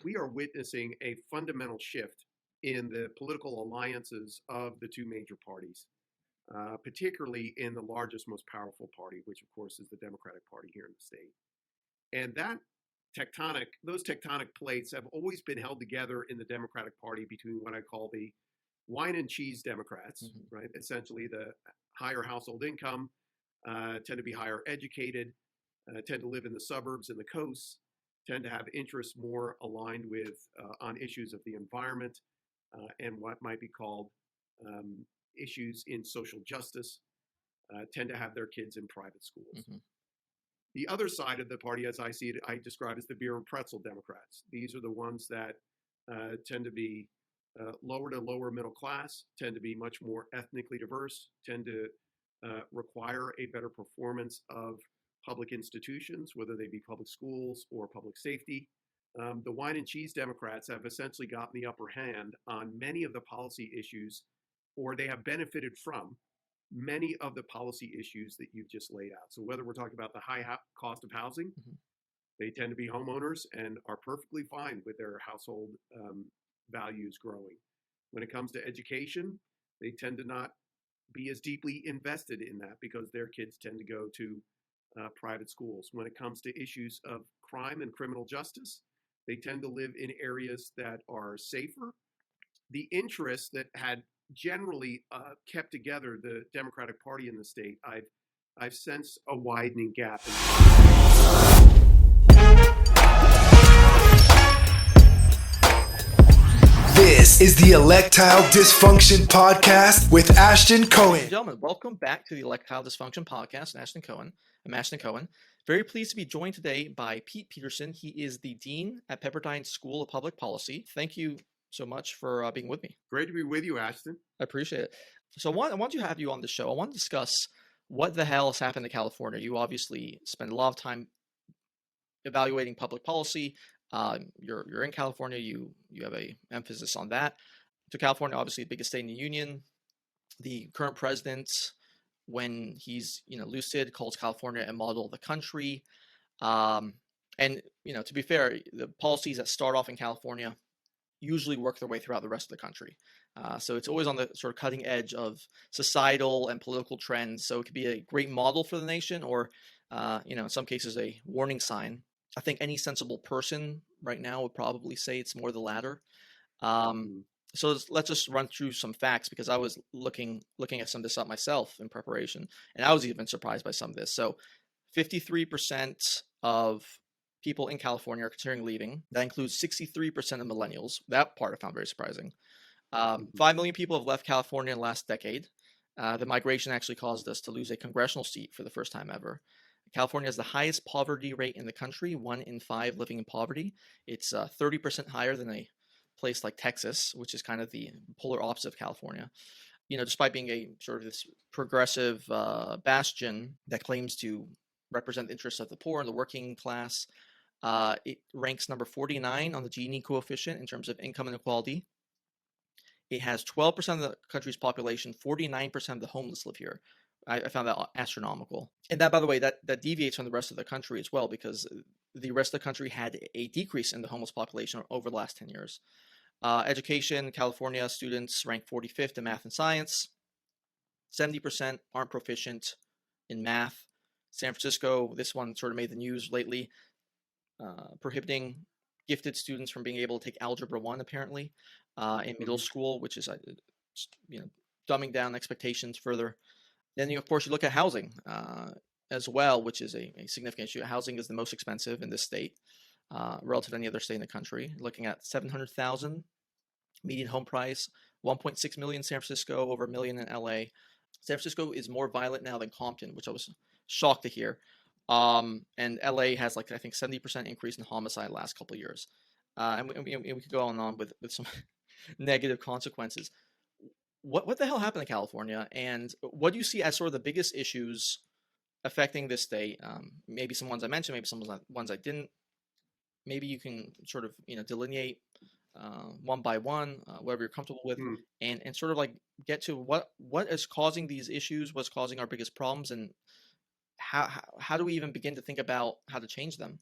we are witnessing a fundamental shift in the political alliances of the two major parties, particularly in the largest, most powerful party, which of course is the Democratic Party here in the state. And those tectonic plates have always been held together in the Democratic Party between what I call the wine and cheese Democrats, right? Essentially the higher household income, tend to be higher educated, tend to live in the suburbs and the coasts, tend to have interests more aligned with on issues of the environment and what might be called issues in social justice, tend to have their kids in private schools. The other side of the party, as I see it, I describe as the beer and pretzel Democrats. These are the ones that tend to be lower to lower middle class, tend to be much more ethnically diverse, tend to require a better performance of public institutions, whether they be public schools or public safety. The wine and cheese Democrats have essentially gotten the upper hand on many of the policy issues, or they have benefited from many of the policy issues that you've just laid out. So whether we're talking about the high cost of housing, they tend to be homeowners and are perfectly fine with their household values growing. When it comes to education, they tend to not be as deeply invested in that because their kids tend to go to private schools. When it comes to issues of crime and criminal justice, they tend to live in areas that are safer. The interests that had generally kept together the Democratic Party in the state, I've sensed a widening gap. This is the Electile Dysfunction Podcast with Ashton Cohen. Ladies and gentlemen, welcome back to the Electile Dysfunction Podcast. I'm Ashton Cohen. Very pleased to be joined today by Pete Peterson. He is the Dean at Pepperdine School of Public Policy. Thank you so much for being with me. Great to be with you, Ashton. I appreciate it. So I want to have you on the show. I want to discuss what the hell has happened to California. You obviously spend a lot of time evaluating public policy. You're in California. You have a emphasis on that. So California, obviously the biggest state in the union. The current president, when he's lucid, calls California a model of the country. And to be fair, the policies that start off in California usually work their way throughout the rest of the country. So it's always on the sort of cutting edge of societal and political trends. So it could be a great model for the nation, or in some cases a warning sign. I think any sensible person right now would probably say it's more the latter. So let's just run through some facts, because I was looking at some of this up myself in preparation, and I was even surprised by some of this. So 53% of people in California are considering leaving. That includes 63% of millennials. That part I found very surprising. 5 million people have left California in the last decade. The migration actually caused us to lose a congressional seat for the first time ever. California has the highest poverty rate in the country, 1 in 5 living in poverty. It's 30% higher than a place like Texas, which is kind of the polar opposite of California. Despite being a sort of this progressive bastion that claims to represent the interests of the poor and the working class, it ranks number 49 on the Gini coefficient in terms of income inequality. It has 12% of the country's population, 49% of the homeless live here. I found that astronomical. And that, by the way, that deviates from the rest of the country as well, because the rest of the country had a decrease in the homeless population over the last 10 years. Education, California students rank 45th in math and science. 70% aren't proficient in math. San Francisco, this one sort of made the news lately, prohibiting gifted students from being able to take Algebra 1, apparently, in middle school, which is, dumbing down expectations further. Then, of course, you look at housing as well, which is a significant issue. Housing is the most expensive in this state relative to any other state in the country. Looking at $700,000 median home price, 1.6 million in San Francisco, over $1 million in LA. San Francisco is more violent now than Compton, which I was shocked to hear. And LA has, I think 70% increase in homicide the last couple of years. And we could go on and on with some negative consequences. What the hell happened to California, and what do you see as sort of the biggest issues affecting this state? Maybe some ones I mentioned, maybe some ones I didn't. Maybe you can sort of delineate one by one, whatever you're comfortable with, and sort of get to what is causing these issues, what's causing our biggest problems, and how do we even begin to think about how to change them?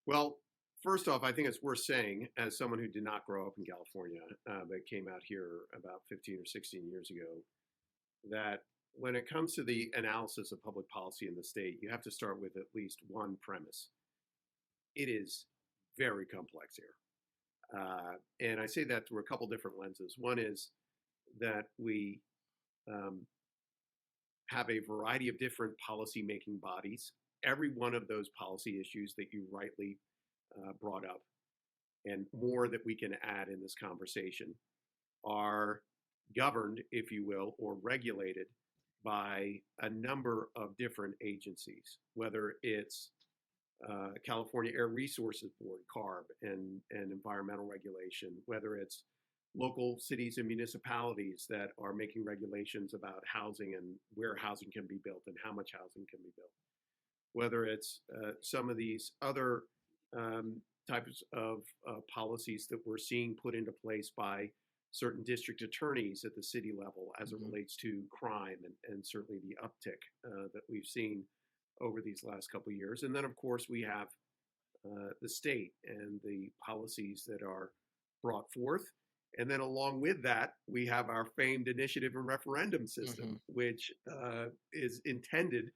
Well, First off, I think it's worth saying, as someone who did not grow up in California, but came out here about 15 or 16 years ago, that when it comes to the analysis of public policy in the state, you have to start with at least one premise. It is very complex here. And I say that through a couple different lenses. One is that we have a variety of different policy-making bodies. Every one of those policy issues that you rightly brought up, and more that we can add in this conversation, are governed, if you will, or regulated by a number of different agencies, whether it's California Air Resources Board, CARB, and environmental regulation, whether it's local cities and municipalities that are making regulations about housing and where housing can be built and how much housing can be built, whether it's some of these other types of policies that we're seeing put into place by certain district attorneys at the city level as it relates to crime and certainly the uptick that we've seen over these last couple of years. And then, of course, we have the state and the policies that are brought forth. And then along with that, we have our famed initiative and referendum system, which is intended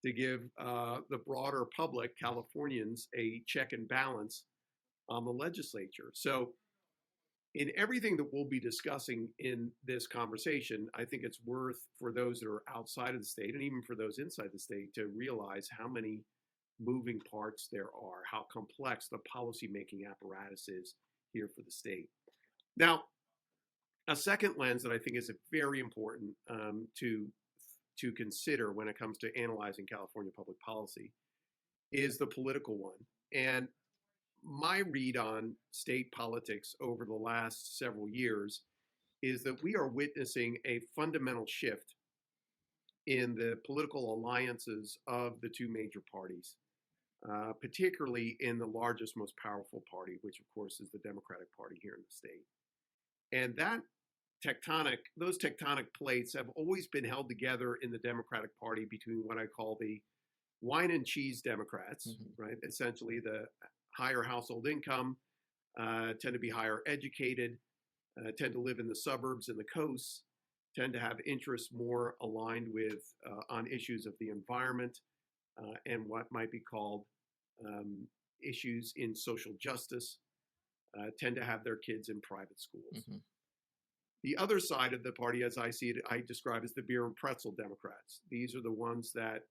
to give the broader public, Californians, a check and balance on the legislature. So in everything that we'll be discussing in this conversation, I think it's worth for those that are outside of the state and even for those inside the state to realize how many moving parts there are, how complex the policymaking apparatus is here for the state. Now, a second lens that I think is very important to consider when it comes to analyzing California public policy is the political one. And my read on state politics over the last several years is that we are witnessing a fundamental shift in the political alliances of the two major parties, particularly in the largest, most powerful party, which of course is the Democratic Party here in the state. And those tectonic plates have always been held together in the Democratic Party between what I call the wine and cheese Democrats, right? Essentially the higher household income, tend to be higher educated, tend to live in the suburbs and the coasts, tend to have interests more aligned with on issues of the environment and what might be called issues in social justice, tend to have their kids in private schools. The other side of the party, as I see it, I describe as the beer and pretzel Democrats. These are the ones that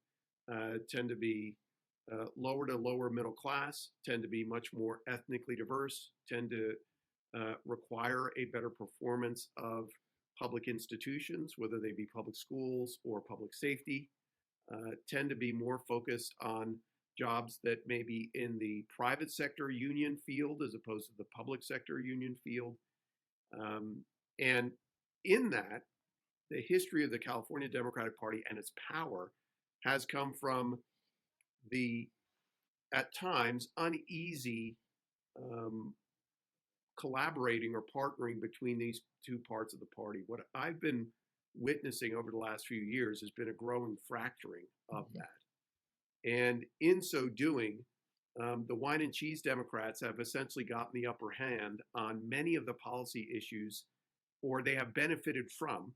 tend to be lower to lower middle class, tend to be much more ethnically diverse, tend to require a better performance of public institutions, whether they be public schools or public safety, tend to be more focused on jobs that may be in the private sector union field as opposed to the public sector union field. And in that, the history of the California Democratic Party and its power has come from the, at times, uneasy collaborating or partnering between these two parts of the party. What I've been witnessing over the last few years has been a growing fracturing of that. And in so doing, the wine and cheese Democrats have essentially gotten the upper hand on many of the policy issues, or they have benefited from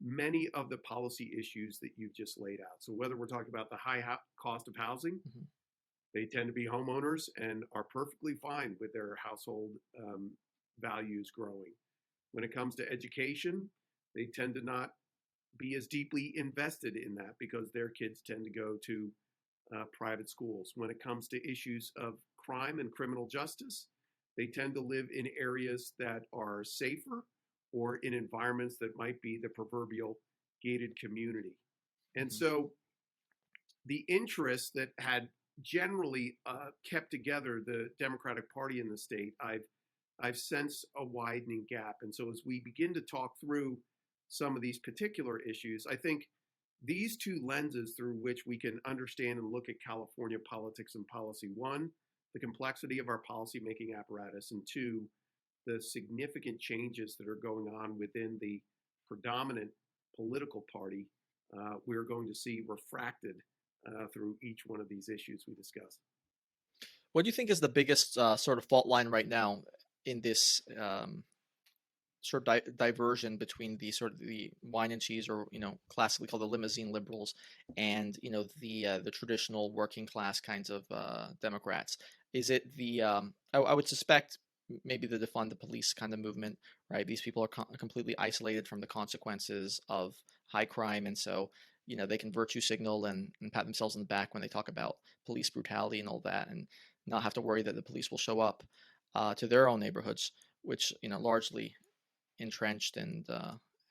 many of the policy issues that you've just laid out. So whether we're talking about the high cost of housing, they tend to be homeowners and are perfectly fine with their household values growing. When it comes to education, they tend to not be as deeply invested in that because their kids tend to go to private schools. When it comes to issues of crime and criminal justice, they tend to live in areas that are safer or in environments that might be the proverbial gated community. And so the interests that had generally kept together the Democratic Party in the state, I've sensed a widening gap. And so as we begin to talk through some of these particular issues, I think these two lenses through which we can understand and look at California politics and policy: one, the complexity of our policymaking apparatus, and two, the significant changes that are going on within the predominant political party, we're going to see refracted through each one of these issues we discussed. What do you think is the biggest sort of fault line right now in this sort of diversion between the sort of the wine and cheese, or classically called the limousine liberals, and the traditional working class kinds of Democrats? Is it I would suspect maybe the defund the police kind of movement, right? These people are completely isolated from the consequences of high crime, and so they can virtue signal and pat themselves on the back when they talk about police brutality and all that, and not have to worry that the police will show up to their own neighborhoods, which largely entrenched and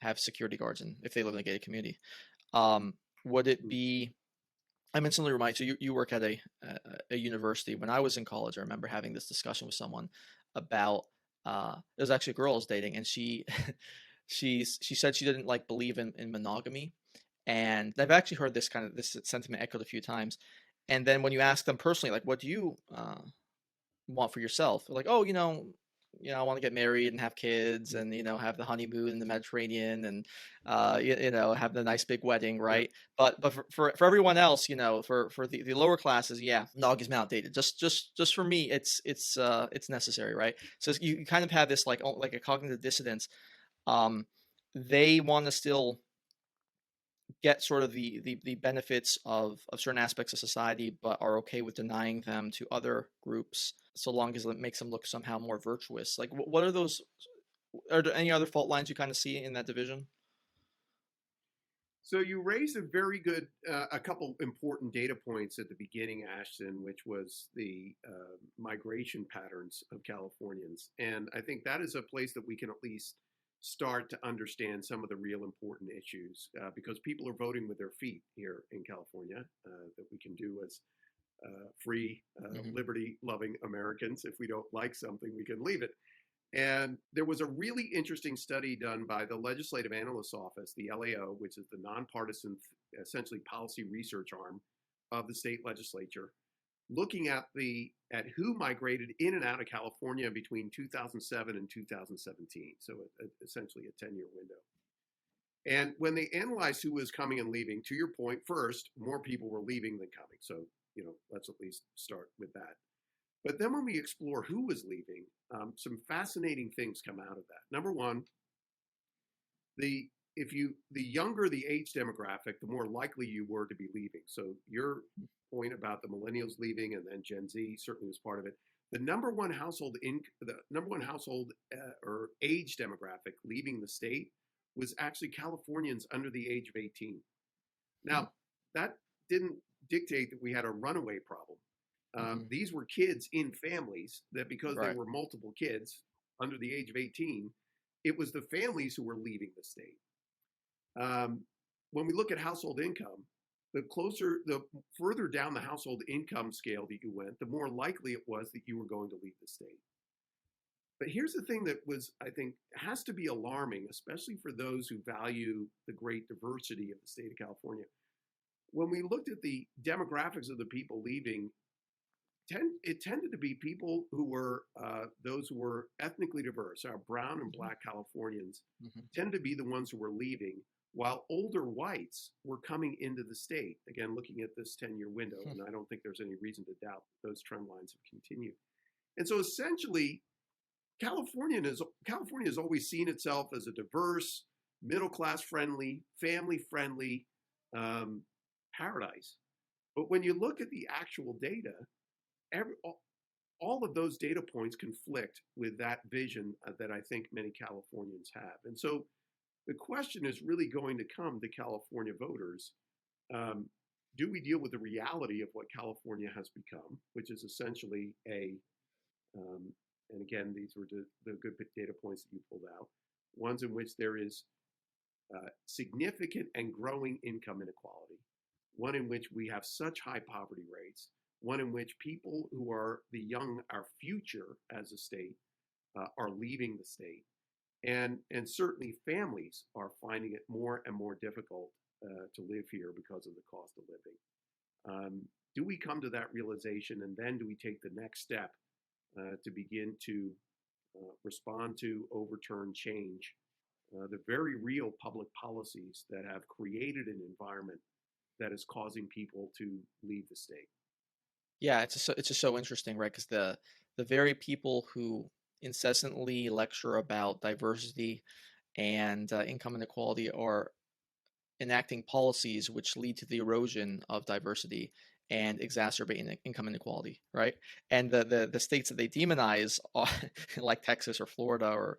have security guards, and if they live in a gated community. Would it be? I'm instantly reminded. So you work at a university. When I was in college, I remember having this discussion with someone about. There was actually a girl I was dating, and she she said she didn't believe in monogamy, and I've actually heard this sentiment echoed a few times. And then when you ask them personally, like, what do you want for yourself? They're like, oh, I want to get married and have kids, and have the honeymoon in the Mediterranean, and have the nice big wedding, Yeah. right? But for everyone else, for the lower classes, yeah, monogamy is outdated. Just for me, it's necessary, right? So you kind of have this like a cognitive dissonance. Um, they want to still get sort of the benefits of certain aspects of society, but are okay with denying them to other groups, so long as it makes them look somehow more virtuous. Like, what are those? Are there any other fault lines you kind of see in that division? So you raised a very good, a couple important data points at the beginning, Ashton, which was the migration patterns of Californians, and I think that is a place that we can at least start to understand some of the real important issues, because people are voting with their feet here in California, that we can do as free, Hmm. liberty-loving Americans. If we don't like something, we can leave it. And there was a really interesting study done by the Legislative Analyst's Office, the LAO, which is the nonpartisan, essentially policy research arm of the state legislature, looking at who migrated in and out of California between 2007 and 2017. So essentially a 10-year window. And when they analyzed who was coming and leaving, to your point, first, more people were leaving than coming. So, let's at least start with that. But then when we explore who was leaving, some fascinating things come out of that. Number one, the the younger the age demographic, the more likely you were to be leaving. So your point about the millennials leaving and then Gen Z certainly was part of it. The number one household or age demographic leaving the state was actually Californians under the age of 18. Now, that didn't dictate that we had a runaway problem. Hmm. These were kids in families that, because they Right. were multiple kids under the age of 18, it was the families who were leaving the state. Um, when we look at household income, the further down the household income scale that you went, the more likely it was that you were going to leave the state. But here's the thing that I think, has to be alarming, especially for those who value the great diversity of the state of California. When we looked at the demographics of the people leaving, it tended to be people who were those who were ethnically diverse. Our brown and black Californians Hmm. tend to be the ones who were leaving, while older whites were coming into the state. Again, looking at this 10-year window, and I don't think there's any reason to doubt those trend lines have continued. And so essentially, California has always seen itself as a diverse, middle class friendly, family friendly paradise. But when you look at the actual data, every, all of those data points conflict with that vision that I think many Californians have. And so the question is really going to come to California voters. Um, do we deal with the reality of what California has become, which is essentially um, and again, these were the good data points that you pulled out, ones in which there is significant and growing income inequality, one in which we have such high poverty rates, one in which people who are the young, our future as a state, are leaving the state. And certainly families are finding it more and more difficult to live here because of the cost of living. Do we come to that realization, and then do we take the next step to begin to respond to, overturn, change the very real public policies that have created an environment that is causing people to leave the state? Yeah, it's just so interesting, right? Because the very people who incessantly lecture about diversity and income inequality are enacting policies which lead to the erosion of diversity and exacerbating income inequality, right? And the states that they demonize, are, like Texas or Florida or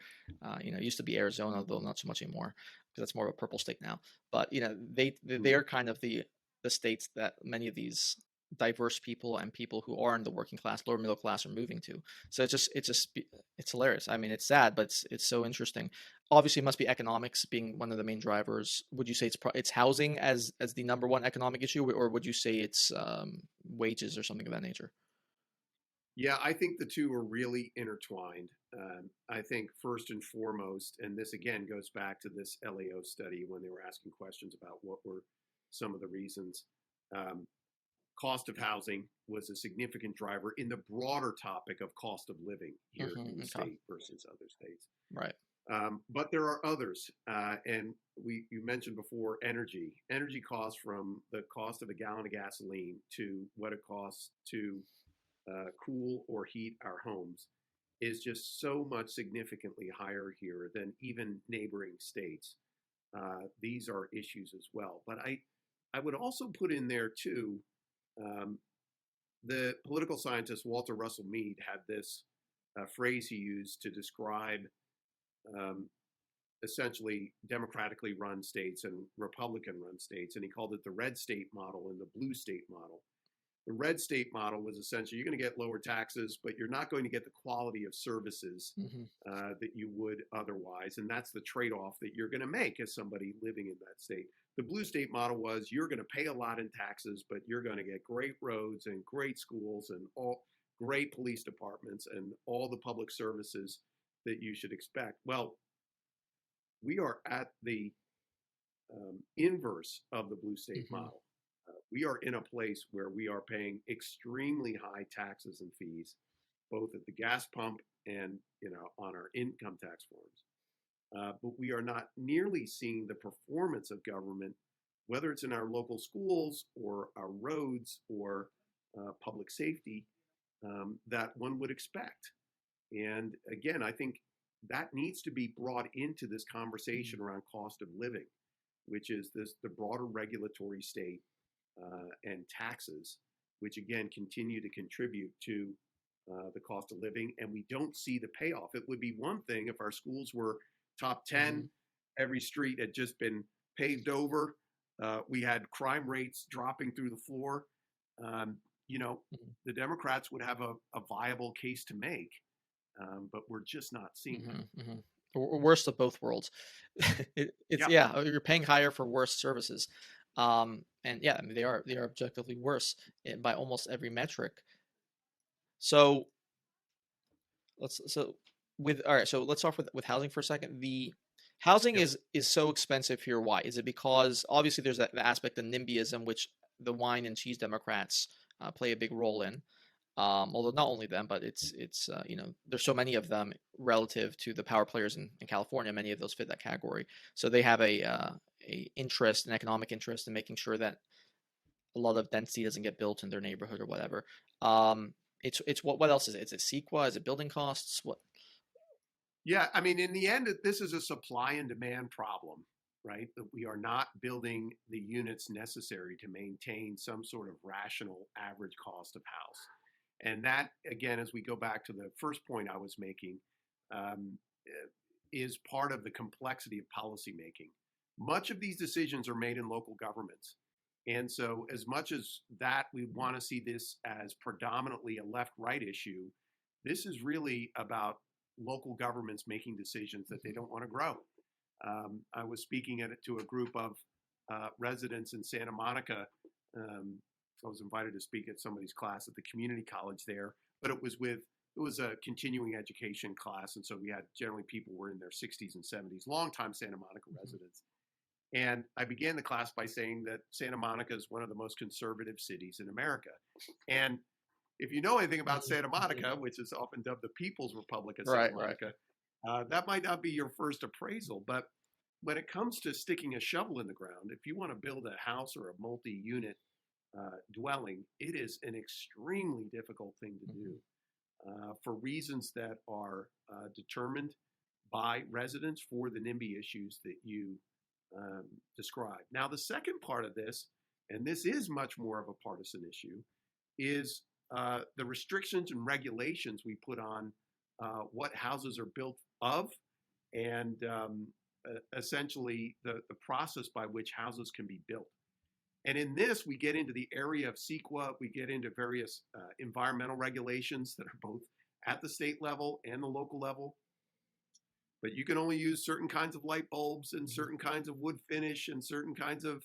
used to be Arizona, though not so much anymore because that's more of a purple state now. But they're kind of the states that many of these diverse people and people who are in the working class, lower middle class, are moving to. So it's hilarious. I mean, it's sad, but it's so interesting. Obviously, it must be economics being one of the main drivers. Would you say it's housing as the number one economic issue, or would you say it's wages or something of that nature? Yeah, I think the two are really intertwined. I think first and foremost, and this again goes back to this LAO study when they were asking questions about what were some of the reasons. Um, Cost of housing was a significant driver in the broader topic of cost of living here in the Okay. state versus other states. Right. But there are others, and you mentioned before energy. Energy costs, from the cost of a gallon of gasoline to what it costs to cool or heat our homes, is just so much significantly higher here than even neighboring states. These are issues as well. But I would also put in there too, um, the political scientist Walter Russell Mead had this phrase he used to describe um, essentially democratically run states and Republican run states, and he called it the red state model and the blue state model. The red state model was essentially you're going to get lower taxes, but you're not going to get the quality of services Hmm. that you would otherwise. And that's the trade off that you're going to make as somebody living in that state. The blue state model was you're going to pay a lot in taxes, but you're going to get great roads and great schools and all great police departments and all the public services that you should expect. Well, we are at the inverse of the blue state Hmm. model. We are in a place where we are paying extremely high taxes and fees, both at the gas pump and on our income tax forms. But we are not nearly seeing the performance of government, whether it's in our local schools or our roads or public safety, that one would expect. And again, I think that needs to be brought into this conversation around cost of living, which is the broader regulatory state and taxes, which again continue to contribute to the cost of living, and we don't see the payoff. It would be one thing if our schools were top 10, Hmm. every street had just been paved over, we had crime rates dropping through the floor. Um, you know, the Democrats would have a viable case to make, but we're just not seeing that. Hmm. Hmm. Or worst of both worlds. It's Yeah. yeah, you're paying higher for worse services, and yeah, I mean they are objectively worse by almost every metric. So so with all right, so let's start with housing for a second. The housing Yep. is so expensive here. Why? Is it because obviously there's that the aspect of NIMBYism, which the wine and cheese Democrats play a big role in. Although not only them, but it's there's so many of them relative to the power players in California. Many of those fit that category. So they have a interest, an economic interest in making sure that a lot of density doesn't get built in their neighborhood or whatever. It's what else is it? Is it CEQA? Is it building costs? What? Yeah, I mean, in the end, this is a supply and demand problem, right? That we are not building the units necessary to maintain some sort of rational average cost of house. And that, again, as we go back to the first point I was making, um, is part of the complexity of policymaking. Much of these decisions are made in local governments. And so, as much as that we want to see this as predominantly a left right issue, this is really about local governments making decisions that they don't want to grow. I was speaking to a group of residents in Santa Monica. Um, I was invited to speak at somebody's class at the community college there, but it was a continuing education class, and so we had generally people were in their 60s and 70s, longtime Santa Monica residents. And I began the class by saying that Santa Monica is one of the most conservative cities in America. And if you know anything about Santa Mhm. Monica, which is often dubbed the People's Republic of Santa Right, right. Monica, that might not be your first appraisal. But when it comes to sticking a shovel in the ground, if you want to build a house or a multi unit dwelling, it is an extremely difficult thing to do for reasons that are determined by residents for the NIMBY issues that you described. Now, the second part of this, and this is much more of a partisan issue, is the restrictions and regulations we put on what houses are built of, and essentially the process by which houses can be built. And in this, we get into the area of CEQA, we get into various environmental regulations that are both at the state level and the local level. But you can only use certain kinds of light bulbs and certain kinds of wood finish and certain kinds of,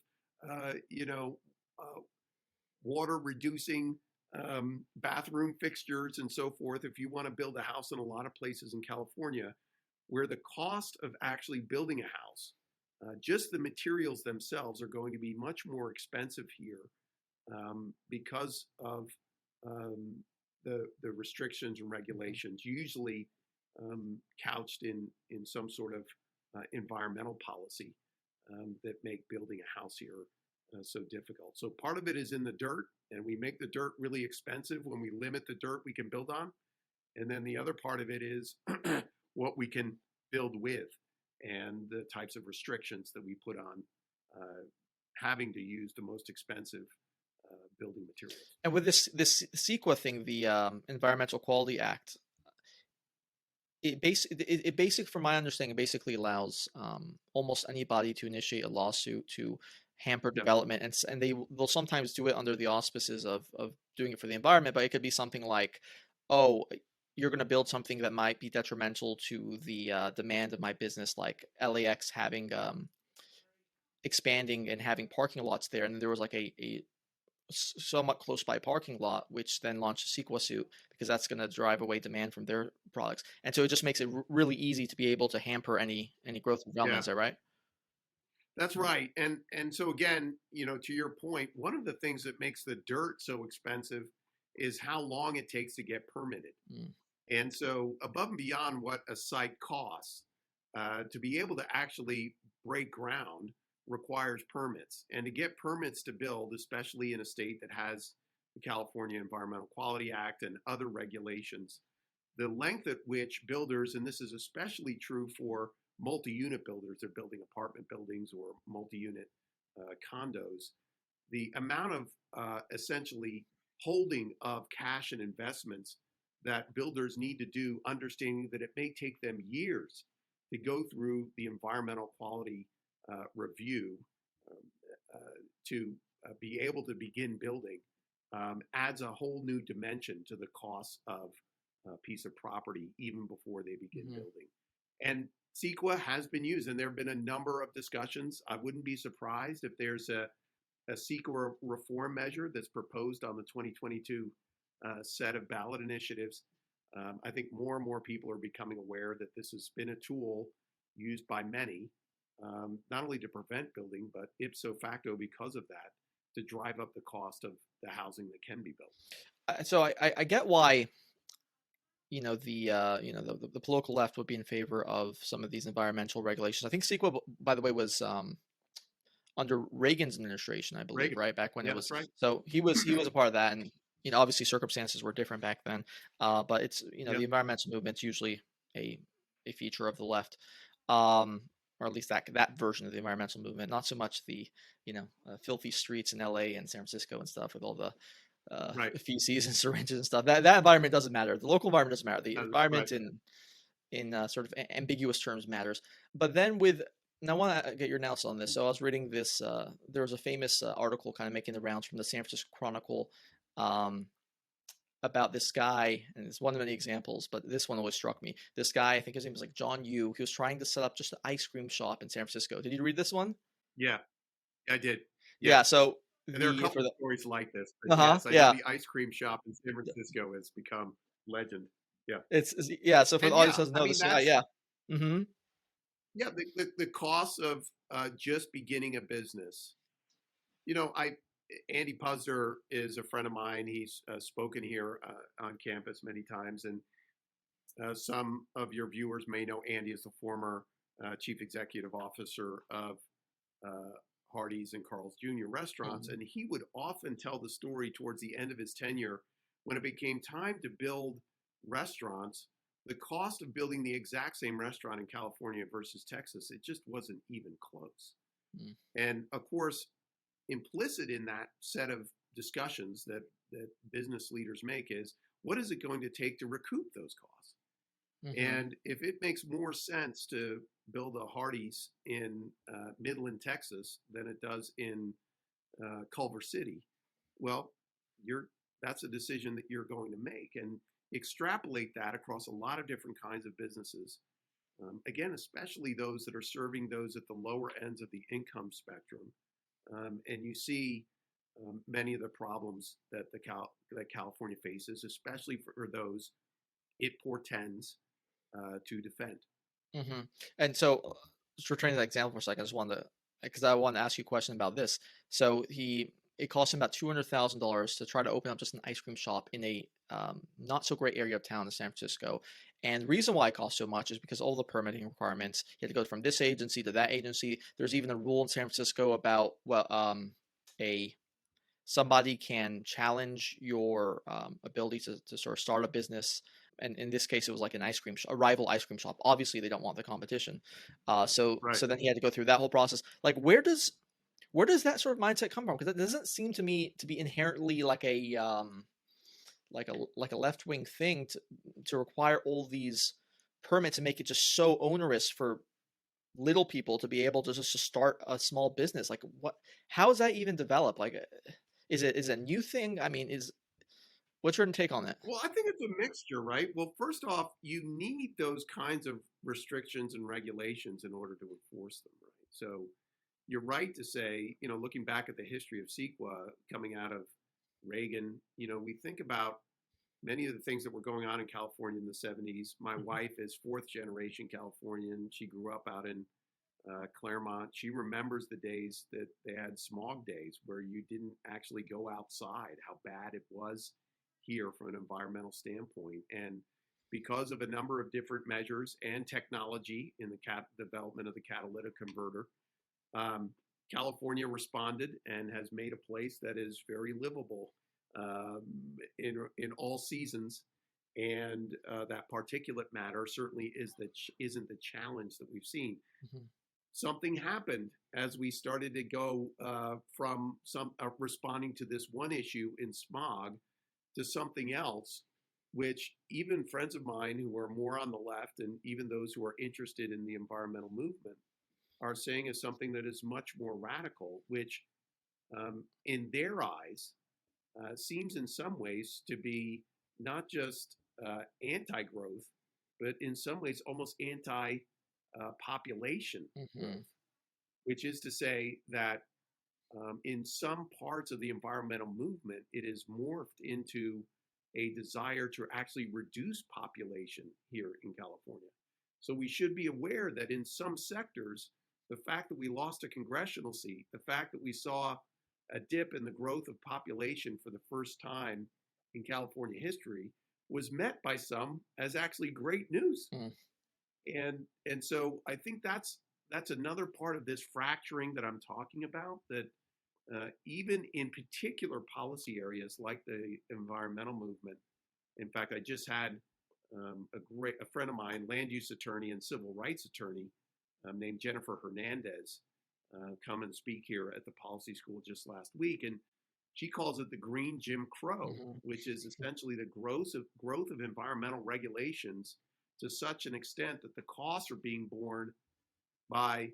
water reducing bathroom fixtures and so forth if you want to build a house in a lot of places in California where the cost of actually building a house, just the materials themselves, are going to be much more expensive here because of the restrictions and regulations, usually couched in some sort of environmental policy that make building a house here so difficult. So part of it is in the dirt, and we make the dirt really expensive when we limit the dirt we can build on. And then the other part of it is what we can build with, and the types of restrictions that we put on having to use the most expensive building materials. And with this CEQA thing, the Environmental Quality Act, it basically, from my understanding, it basically allows almost anybody to initiate a lawsuit to hamper development, and they'll sometimes do it under the auspices of doing it for the environment, but it could be something like, oh, you're going to build something that might be detrimental to the demand of my business, like LAX having expanding and having parking lots there, and there was like a somewhat close by parking lot, which then launched a CEQA suit because that's going to drive away demand from their products, and so it just makes it really easy to be able to hamper any growth of development. Is that right? That's right. And so again, to your point, one of the things that makes the dirt so expensive is how long it takes to get permitted. And so above and beyond what a site costs, to be able to actually break ground requires permits. And to get permits to build, especially in a state that has the California Environmental Quality Act and other regulations, the length at which builders, and this is especially true for multi-unit builders, they're building apartment buildings or multi-unit condos, the amount of essentially holding of cash and investments that builders need to do, understanding that it may take them years to go through the environmental quality review to be able to begin building, adds a whole new dimension to the cost of a piece of property even before they begin building. And CEQA has been used, and there have been a number of discussions. I wouldn't be surprised if there's a CEQA reform measure that's proposed on the 2022 set of ballot initiatives. I think more and more people are becoming aware that this has been a tool used by many, not only to prevent building, but ipso facto, because of that, to drive up the cost of the housing that can be built. So I get why the political left would be in favor of some of these environmental regulations. I think CEQA, by the way, was under Reagan's administration, I believe, right? Back when it was. Right. So he was a part of that, and obviously circumstances were different back then. But it's the environmental movement's usually a feature of the left, or at least that version of the environmental movement. Not so much the filthy streets in LA and San Francisco and stuff with all the feces and syringes and stuff. That environment doesn't matter. The local environment doesn't matter. The environment in sort of ambiguous terms matters. But then and I want to get your analysis on this. So I was reading this. There was a famous article kind of making the rounds from the San Francisco Chronicle about this guy, and it's one of many examples, but this one always struck me. This guy, I think his name was like John Yu. He was trying to set up just an ice cream shop in San Francisco. Did you read this one? Yeah, I did. Yeah. So and there are a couple of stories like this. But the ice cream shop in San Francisco has become legend. Yeah. So for the audience doesn't know this guy, the cost of just beginning a business. Andy Puzder is a friend of mine. He's spoken here on campus many times, and some of your viewers may know Andy as the former chief executive officer of Hardee's and Carl's Jr. restaurants. And he would often tell the story towards the end of his tenure when it became time to build restaurants. The cost of building the exact same restaurant in California versus Texas, it just wasn't even close. And of course, implicit in that set of discussions that business leaders make is, what is it going to take to recoup those costs? And if it makes more sense to build a Hardee's in Midland, Texas, than it does in Culver City, well, that's a decision that you're going to make, and extrapolate that across a lot of different kinds of businesses. Again, especially those that are serving those at the lower ends of the income spectrum, and you see many of the problems that that California faces, especially for those it portends to defend. And so, just returning to that example for a second, I just wanted to, because I want to ask you a question about this. So it cost him about $200,000 to try to open up just an ice cream shop in a not so great area of town in San Francisco. And the reason why it cost so much is because all the permitting requirements. He had to go from this agency to that agency. There's even a rule in San Francisco about somebody can challenge your ability to sort of start a business. And in this case, it was like a rival ice cream shop. Obviously, they don't want the competition. So then he had to go through that whole process. Like, where does that sort of mindset come from? Because it doesn't seem to me to be inherently like a left wing thing to require all these permits and make it just so onerous for little people to be able to just start a small business. Like, how is that even developed? Like, is it a new thing? I mean, what's your take on that? Well, I think it's a mixture, right? Well, first off, you need those kinds of restrictions and regulations in order to enforce them, right? So you're right to say, looking back at the history of CEQA coming out of Reagan, we think about many of the things that were going on in California in the 70s. My wife is fourth generation Californian. She grew up out in Claremont. She remembers the days that they had smog days where you didn't actually go outside, how bad it was here from an environmental standpoint. And because of a number of different measures and technology in the development of the catalytic converter, California responded and has made a place that is very livable in all seasons. And that particulate matter certainly isn't the challenge that we've seen. Something happened as we started to go from responding to this one issue in smog to something else, which even friends of mine who are more on the left and even those who are interested in the environmental movement are saying is something that is much more radical, which in their eyes seems in some ways to be not just anti-growth, but in some ways almost anti-population growth, which is to say that in some parts of the environmental movement, it is morphed into a desire to actually reduce population here in California. So we should be aware that in some sectors, the fact that we lost a congressional seat, the fact that we saw a dip in the growth of population for the first time in California history was met by some as actually great news. And so I think that's another part of this fracturing that I'm talking about, that even in particular policy areas like the environmental movement. In fact, I just had a friend of mine, land use attorney and civil rights attorney named Jennifer Hernandez, come and speak here at the policy school just last week. And she calls it the green Jim Crow, which is essentially the growth of environmental regulations to such an extent that the costs are being borne by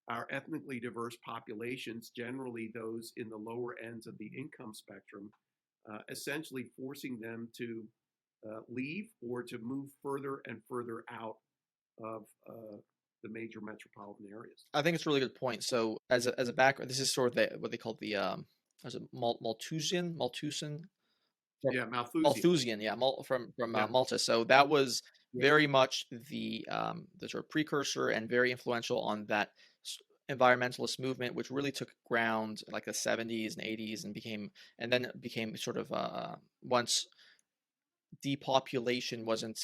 our ethnically diverse populations, generally those in the lower ends of the income spectrum, essentially forcing them to leave or to move further and further out of the major metropolitan areas. I think it's a really good point. So as a background, this is sort of what they call the Malthusian. Yeah, Malthusian, yeah, from Malta. So that was very much the sort of precursor and very influential on that environmentalist movement, which really took ground in like the 70s and 80s and then became sort of once depopulation wasn't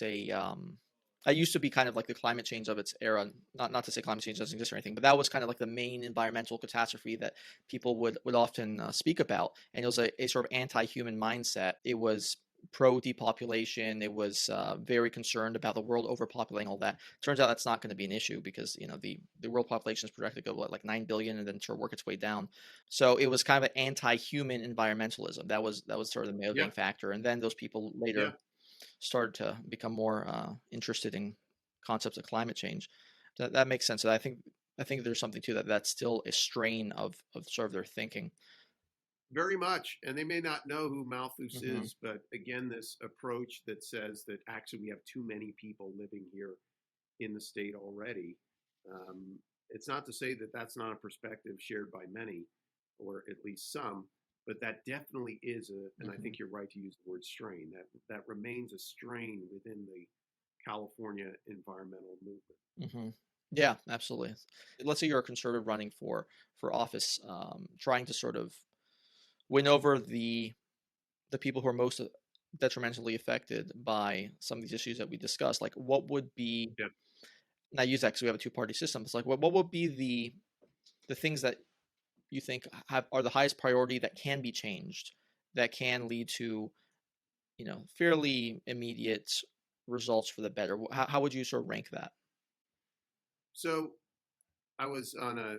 That used to be kind of like the climate change of its era. Not to say climate change doesn't exist or anything, but that was kind of like the main environmental catastrophe that people would often speak about. And it was a sort of anti-human mindset. It was pro depopulation. It was very concerned about the world overpopulating, all that. Turns out that's not going to be an issue because the world population is projected to go like 9 billion and then sort of work its way down. So it was kind of an anti-human environmentalism. That was sort of the Yeah, motivating factor. And then those people yeah. later started to become more interested in concepts of climate change. That makes sense. So I think there's something to that. That's still a strain of sort of their thinking. Very much. And they may not know who Malthus Hmm. is, but again, this approach that says that actually we have too many people living here in the state already. Um, it's not to say that that's not a perspective shared by many, or at least some, but that definitely is and I Hmm. think you're right to use the word strain. That remains a strain within the California environmental movement. Hmm. Yeah, absolutely. Let's say you're a conservative running for office, trying to sort of win over the people who are most detrimentally affected by some of these issues that we discussed. Like, what would be, Yeah. and I use that because we have a two-party system. It's like, what would be the things that you think are the highest priority that can be changed, that can lead to fairly immediate results for the better? How would you sort of rank that? So I was on a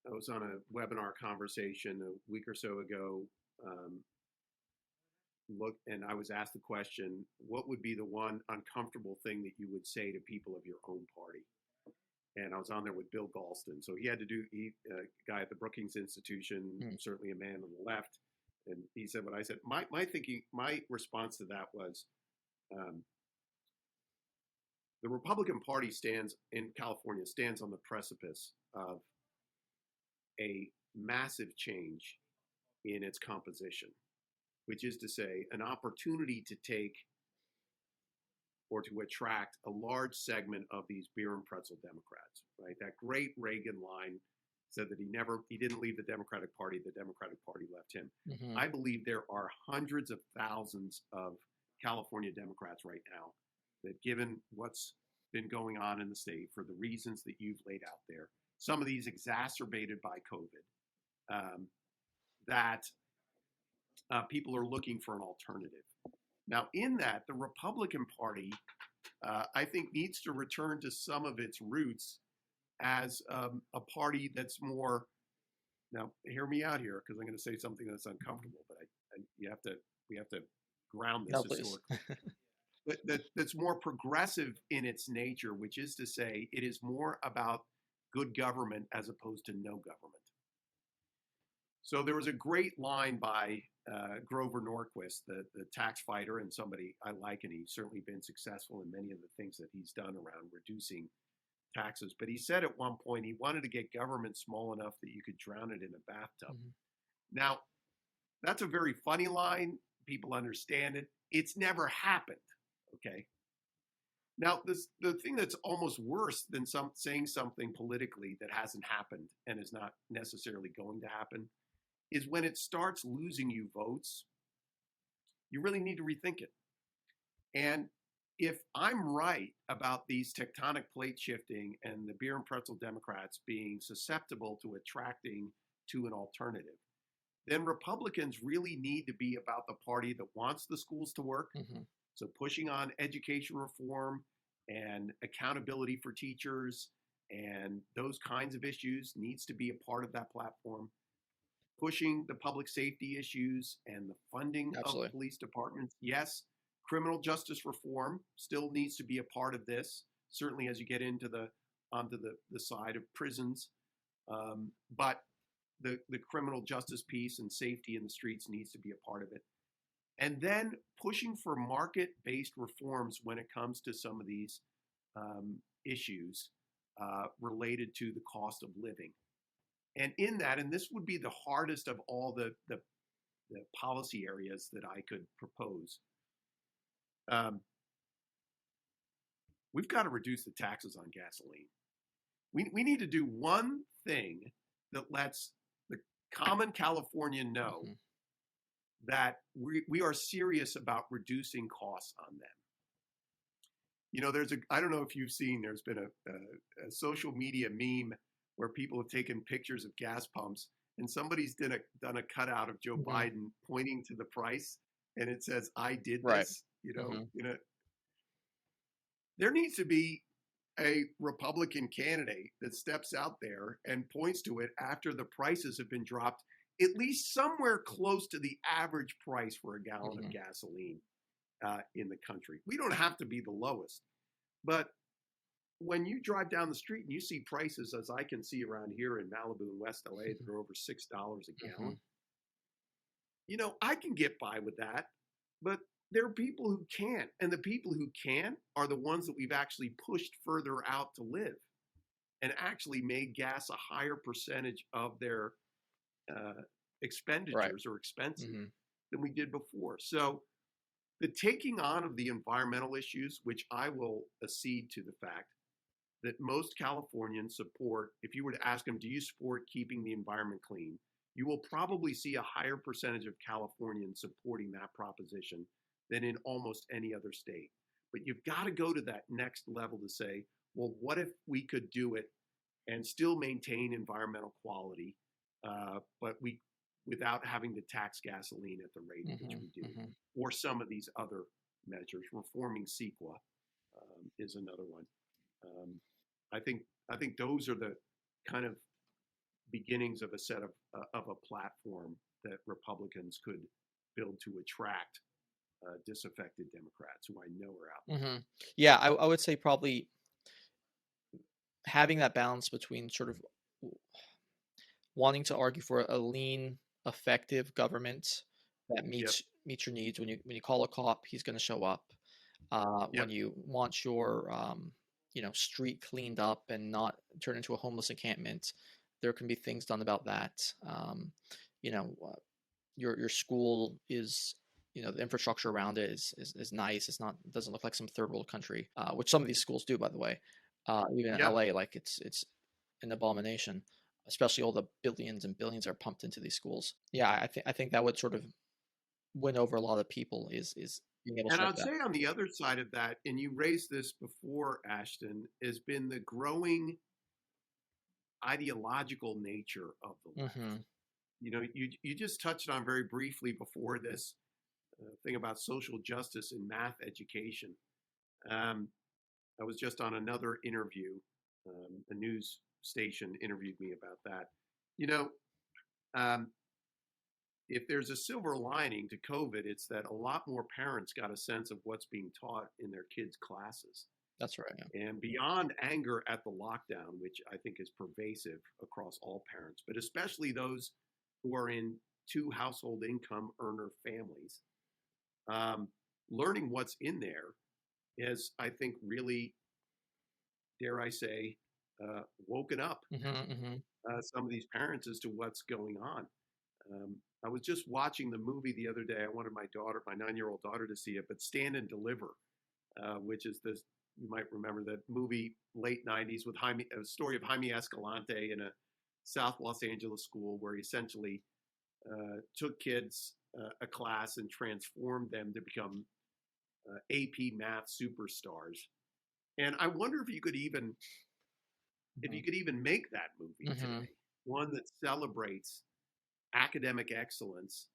I was on a webinar conversation a week or so ago. Um, and I was asked the question, what would be the one uncomfortable thing that you would say to people of your own party? And I was on there with Bill Galston. So he had to do, a guy at the Brookings Institution, Hmm. certainly a man on the left. And he said what I said. My response to that was um, the Republican Party stands on the precipice of a massive change in its composition, which is to say, an opportunity to take or to attract a large segment of these beer and pretzel Democrats, right? That great Reagan line said that he didn't leave the Democratic Party, the Democratic Party left him. Hmm. I believe there are hundreds of thousands of California Democrats right now that, given what's been going on in the state for the reasons that you've laid out there, some of these exacerbated by COVID, that people are looking for an alternative. Now, in that, the Republican Party, I think, needs to return to some of its roots as a party that's more. Now, hear me out here because I'm going to say something that's uncomfortable, but we have to ground this No, please. historically. But that's more progressive in its nature, which is to say, it is more about good government as opposed to no government. So there was a great line by Grover Norquist, the tax fighter, and somebody I like, and he's certainly been successful in many of the things that he's done around reducing taxes. But he said at one point he wanted to get government small enough that you could drown it in a bathtub. Hmm. Now, that's a very funny line. People understand it. It's never happened. Okay. Now, the thing that's almost worse than saying something politically that hasn't happened and is not necessarily going to happen is when it starts losing you votes, you really need to rethink it. And if I'm right about these tectonic plate shifting and the beer and pretzel Democrats being susceptible to attracting to an alternative, then Republicans really need to be about the party that wants the schools to work. Hmm. So pushing on education reform and accountability for teachers and those kinds of issues needs to be a part of that platform. Pushing the public safety issues and the funding of Absolutely. police departments. Yes, criminal justice reform still needs to be a part of this, certainly as you get into onto the side of prisons. But the criminal justice piece and safety in the streets needs to be a part of it. And then pushing for market-based reforms when it comes to some of these issues related to the cost of living. And in that, and this would be the hardest of all the policy areas that I could propose, um, we've got to reduce the taxes on gasoline. We need to do one thing that lets the common Californian know Hmm. that we are serious about reducing costs on them. I don't know if you've seen, there's been a social media meme where people have taken pictures of gas pumps and somebody's done a cutout of Joe Hmm. Biden pointing to the price and it says, I did Right. this, Hmm. there needs to be a Republican candidate that steps out there and points to it after the prices have been dropped at least somewhere close to the average price for a gallon of Hmm. gasoline in the country. We don't have to be the lowest, but when you drive down the street and you see prices, as I can see around here in Malibu and West LA, that are over $6 a Hmm. gallon, I can get by with that. But there are people who can't. And the people who can are the ones that we've actually pushed further out to live and actually made gas a higher percentage of their uh, Right. expenditures or expenses Hmm. than we did before. So the taking on of the environmental issues, which I will accede to the fact that most Californians support, if you were to ask them, do you support keeping the environment clean? You will probably see a higher percentage of Californians supporting that proposition than in almost any other state. But you've got to go to that next level to say, well, what if we could do it and still maintain environmental quality, but we without having to tax gasoline at the rate at which Hmm. we do, Hmm. or some of these other measures. Reforming CEQA is another one. Um, I think I think those are the kind of beginnings of a set of a platform that Republicans could build to attract disaffected Democrats who I know are out there. Hmm. Yeah, I would say probably having that balance between sort of wanting to argue for a lean, effective government that Yep, meets your needs. When you call a cop, he's going to show up. When yep, you want your street cleaned up and not turn into a homeless encampment, there can be things done about that. You know, your school is the infrastructure around it is nice. It doesn't look like some third world country, which some of these schools do, by the way. Even in yep. LA, like it's an abomination, especially all the billions and billions are pumped into these schools. Yeah, I think that would sort of win over a lot of people is being able to And show I'd that. say on the other side of that, and you raised this before, Ashton, has been the growing ideological nature of the left. Hmm. You just touched on very briefly before this thing about social justice in math education. Um, I was just on another interview. A news station interviewed me about that. You know, um, if there's a silver lining to COVID, it's that a lot more parents got a sense of what's being taught in their kids' classes. That's right. Yeah. And beyond anger at the lockdown, which I think is pervasive across all parents, but especially those who are in two household income earner families, um, learning what's in there has, I think, really, dare I say, woken up Hmm. Hmm. some of these parents as to what's going on. I was just watching the movie the other day. I wanted my 9-year-old daughter, to see it, but Stand and Deliver, which is this, you might remember that movie, late 90s, with a story of Jaime Escalante in a South Los Angeles school where he essentially took kids a class and transformed them to become AP math superstars. And I wonder if Hmm. you could even make that movie Hmm. today, one that celebrates academic excellence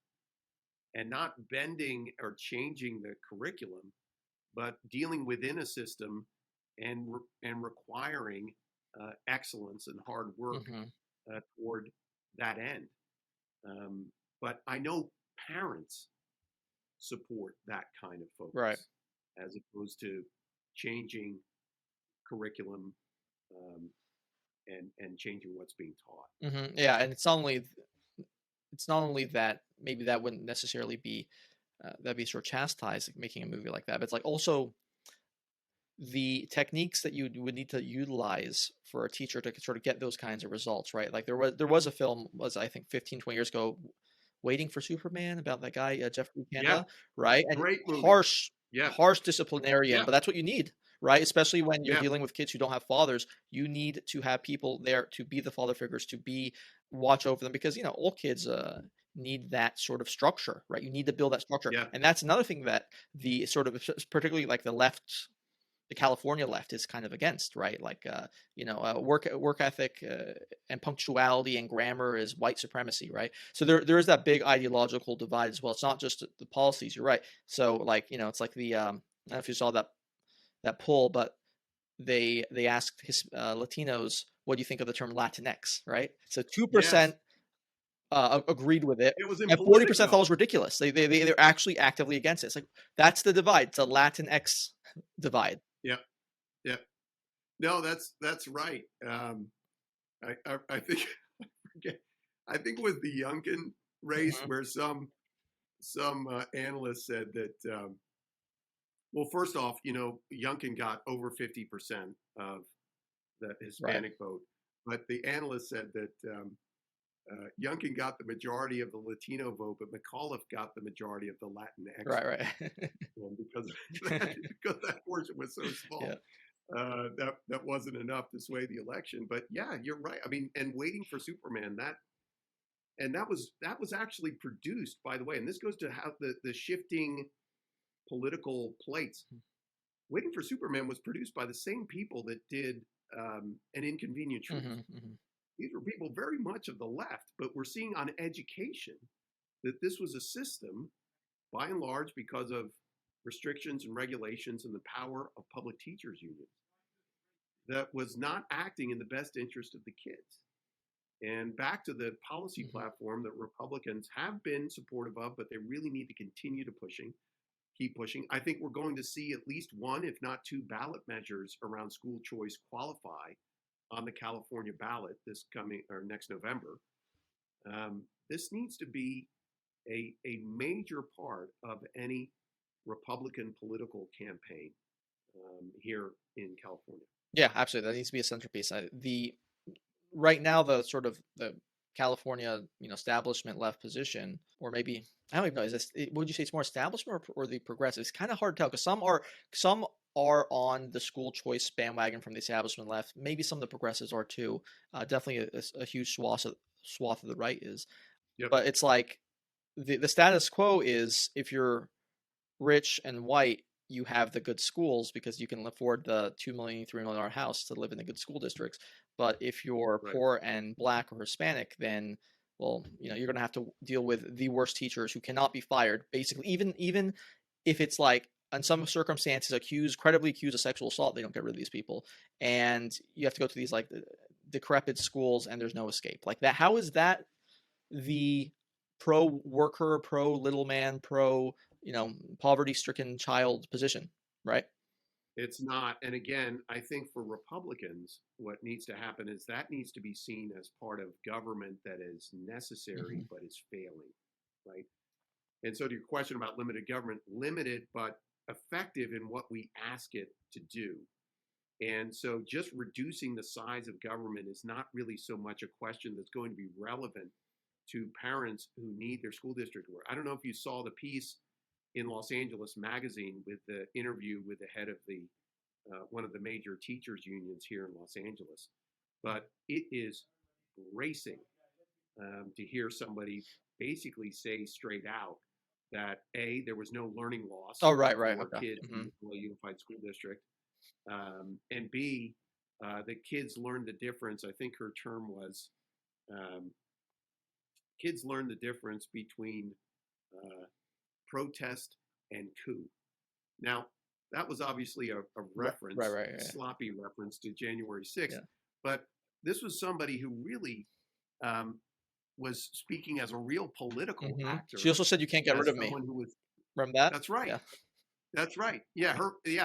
and not bending or changing the curriculum, but dealing within a system and requiring excellence and hard work Hmm. toward that end. Um, but I know parents support that kind of Right. focus as opposed to changing curriculum um, and changing what's being taught. Yeah, and it's not only that maybe that wouldn't necessarily be that'd be sort of chastised, like, making a movie like that, but it's like also the techniques that you would need to utilize for a teacher to sort of get those kinds of results, right? Like there was a film, was I think 15, 20 years ago, Waiting for Superman, about that guy, Jeffrey Yeah, Kanda, right? And great movie. harsh, Yeah, harsh disciplinarian, yeah, but that's what you need, right? Especially when you're yeah, dealing with kids who don't have fathers, you need to have people there to be the father figures, to be watch over them, because all kids need that sort of structure, right? You need to build that structure, yeah, and that's another thing that the sort of, particularly like the left the California left is kind of against, right? Like, work ethic and punctuality and grammar is white supremacy, right? So there is that big ideological divide as well. It's not just the policies. You're right. So like, it's like the I don't know if you saw that poll, but they asked Latinos, what do you think of the term Latinx, right? So 2% Yes, agreed with it, it was in and 40% thought it Politico. was ridiculous. They're actually actively against it. It's like that's the divide. It's a Latinx divide. Yeah, yeah. No, that's right. I think I think it was the Youngkin race Mhm. where some analysts said that. Well, first off, Youngkin got over 50% of the Right, Hispanic vote, but the analyst said that Youngkin got the majority of the Latino vote, but McAuliffe got the majority of the Latinx right, vote. right. And because that portion was so Yeah. small, that wasn't enough to sway the election. But yeah, you're right. I mean, and Waiting for Superman, that was actually produced, by the way, and this goes to how the shifting political plates. Waiting for Superman was produced by the same people that did An Inconvenient Truth. Hmm, hmm. These were people very much of the left, but we're seeing on education that this was a system, by and large, because of restrictions and regulations and the power of public teachers unions, that was not acting in the best interest of the kids. And back to the policy Hmm. platform that Republicans have been supportive of, but they really need to continue to keep pushing. I think we're going to see at least one, if not two, ballot measures around school choice qualify on the California ballot this coming or next November. This needs to be a major part of any Republican political campaign here in California. Yeah, absolutely. That needs to be a centerpiece. The right now the sort of the California, establishment left position, or maybe I don't even know. Is this? Would you say it's more establishment or the progressive? It's kind of hard to tell because some are on the school choice bandwagon from the establishment left. Maybe some of the progressives are too. Definitely a huge swath of the right is. Yep. But it's like the status quo is if you're rich and white, you have the good schools because you can afford the $2 million, $3 million house to live in the good school districts. But if you're Right. poor and black or Hispanic, then well, you're going to have to deal with the worst teachers who cannot be fired. Basically, even if it's like in some circumstances credibly accused of sexual assault, they don't get rid of these people, and you have to go to these like decrepit schools, and there's no escape like that. How is that the pro worker, pro little man, pro poverty stricken child position, right? It's not. And again, I think for Republicans, what needs to happen is that needs to be seen as part of government that is necessary Hmm. but is failing, right? And so to your question about limited government, limited but effective in what we ask it to do. And so just reducing the size of government is not really so much a question that's going to be relevant to parents who need their school district to work. I don't know if you saw the piece in Los Angeles Magazine with the interview with the head of the one of the major teachers unions here in Los Angeles, but it is bracing to hear somebody basically say straight out that there was no learning Oh, loss right, right, for okay. kids Hmm. in the Unified School District, and B, the kids learned the difference. I think her term was um, kids learned the difference between uh, protest and coup. Now, that was obviously a Right, right, reference, right, a yeah, sloppy reference to January 6th, yeah. but this was somebody who really um, was speaking as a real political She actor, also said you can't get rid as of me. someone who was, Remember that? that's right. Yeah. That's right. Yeah,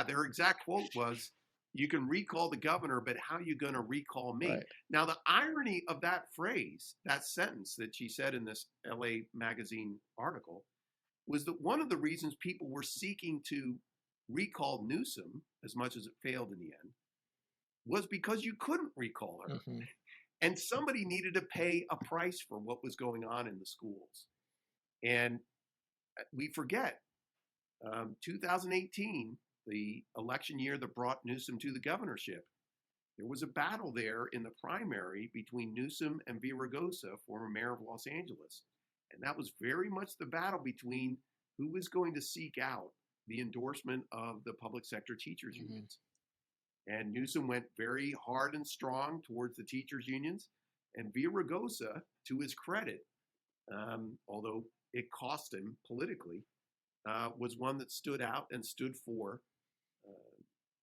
their exact quote was, "You can recall the governor, but how are you going to recall me?" Right. Now, the irony of that phrase, that sentence that she said in this LA Magazine article, was that one of the reasons people were seeking to recall Newsom, as much as it failed in the end, was because you couldn't recall her. Hmm. And somebody needed to pay a price for what was going on in the schools. And we forget 2018, the election year that brought Newsom to the governorship. There was a battle there in the primary between Newsom and Villaraigosa, former mayor of Los Angeles. And that was very much the battle between who was going to seek out the endorsement of the public sector teachers Hmm. unions. And Newsom went very hard and strong towards the teachers' unions. And Villaraigosa, to his credit, although it cost him politically, was one that stood out and stood for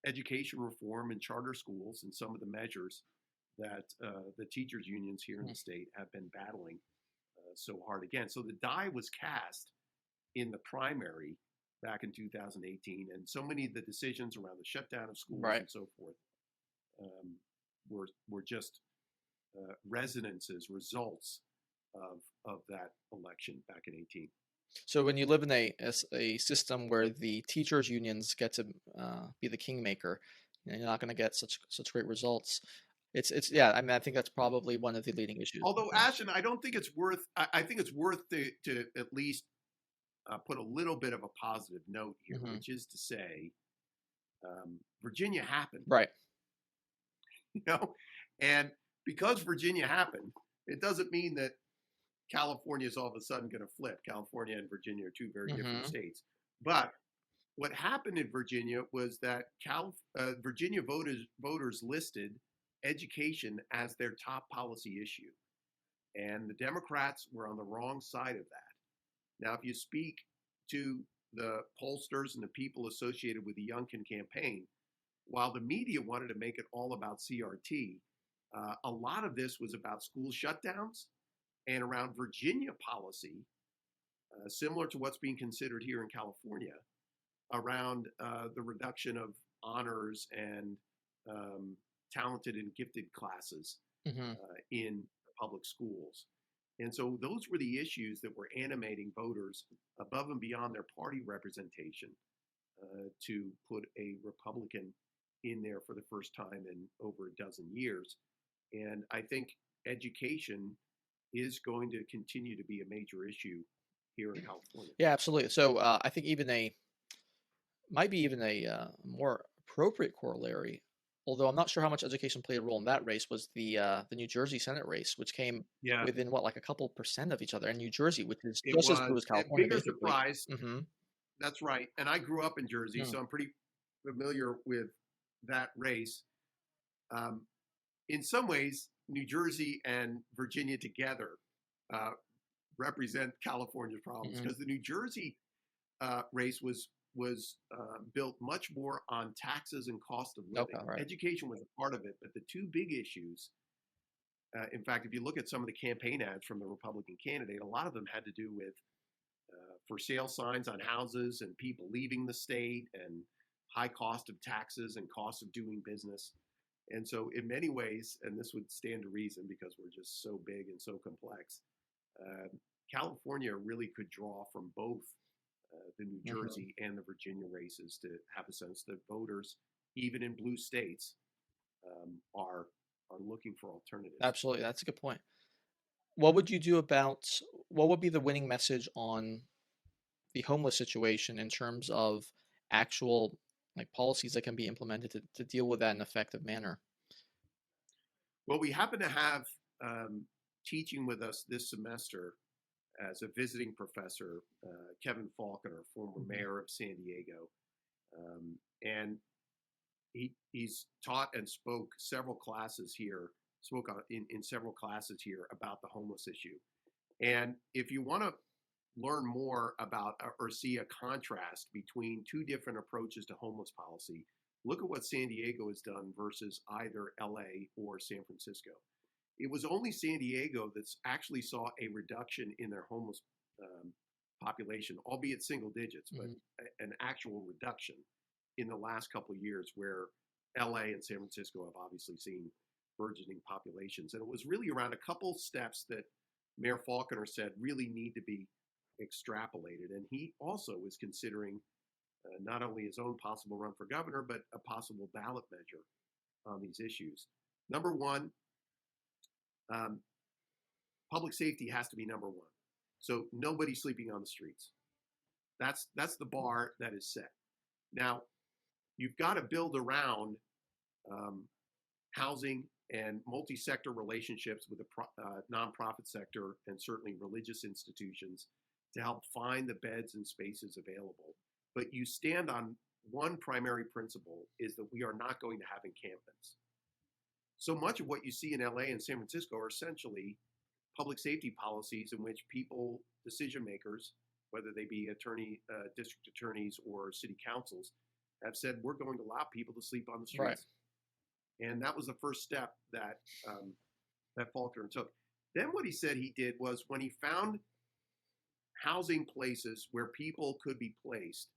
education reform and charter schools and some of the measures that the teachers' unions here in the state have been battling so hard against. So the die was cast in the primary back in 2018, and so many of the decisions around the shutdown of schools and so forth were just results of that election back in 18. So when you live in a system where the teachers unions get to be the kingmaker, you're not going to get such great results. It's yeah. I mean, I think that's probably one of the leading issues. Although Ashton, I don't think it's worth. I think it's worth to at least put a little bit of a positive note here, which is to say, Virginia happened, right? And because Virginia happened, it doesn't mean that California is all of a sudden going to flip. California and Virginia are two very different states. But what happened in Virginia was that Virginia voters listed education as their top policy issue. And the Democrats were on the wrong side of that. Now, if you speak to the pollsters and the people associated with the Youngkin campaign, while the media wanted to make it all about CRT, a lot of this was about school shutdowns and around Virginia policy, similar to what's being considered here in California, around the reduction of honors and talented and gifted classes in public schools. And so those were the issues that were animating voters above and beyond their party representation to put a Republican in there for the first time in over a dozen years. And I think education is going to continue to be a major issue here in California. Yeah, absolutely. So I think might be even a more appropriate corollary, although I'm not sure how much education played a role in that race, was the New Jersey Senate race, which came within like a couple % of each other. And New Jersey, which is just as blue as California, bigger surprise. That's right. And I grew up in Jersey, so I'm pretty familiar with that race. In some ways, New Jersey and Virginia together represent California's problems, because the New Jersey race was built much more on taxes and cost of living. Education was a part of it, but the two big issues, in fact, if you look at some of the campaign ads from the Republican candidate, a lot of them had to do with for sale signs on houses and people leaving the state and high cost of taxes and cost of doing business. And so in many ways, and this would stand to reason because we're just so big and so complex, California really could draw from both the New Jersey and the Virginia races to have a sense that voters, even in blue states, are looking for alternatives. Absolutely. That's a good point. What would be the winning message on the homeless situation in terms of actual policies that can be implemented to deal with that in an effective manner? Well, we happen to have teaching with us this semester as a visiting professor, Kevin Faulconer, former mayor of San Diego. And he's taught and spoke in several classes here about the homeless issue. And if you want to learn more about or see a contrast between two different approaches to homeless policy, look at what San Diego has done versus either LA or San Francisco. It was only San Diego that's actually saw a reduction in their homeless population, albeit single digits, but an actual reduction in the last couple of years, where LA and San Francisco have obviously seen burgeoning populations. And it was really around a couple steps that Mayor Faulconer said really need to be extrapolated. And he also is considering not only his own possible run for governor, but a possible ballot measure on these issues. Number one, public safety has to be number one. So nobody sleeping on the streets. That's the bar that is set. Now, you've got to build around housing and multi-sector relationships with the nonprofit sector and certainly religious institutions to help find the beds and spaces available. But you stand on one primary principle is that we are not going to have encampments. So much of what you see in LA and San Francisco are essentially public safety policies in which people, decision makers, whether they be district attorneys or city councils, have said, we're going to allow people to sleep on the streets. Right. And that was the first step that Faulkner took. Then what he said he did was, when he found housing places where people could be placed,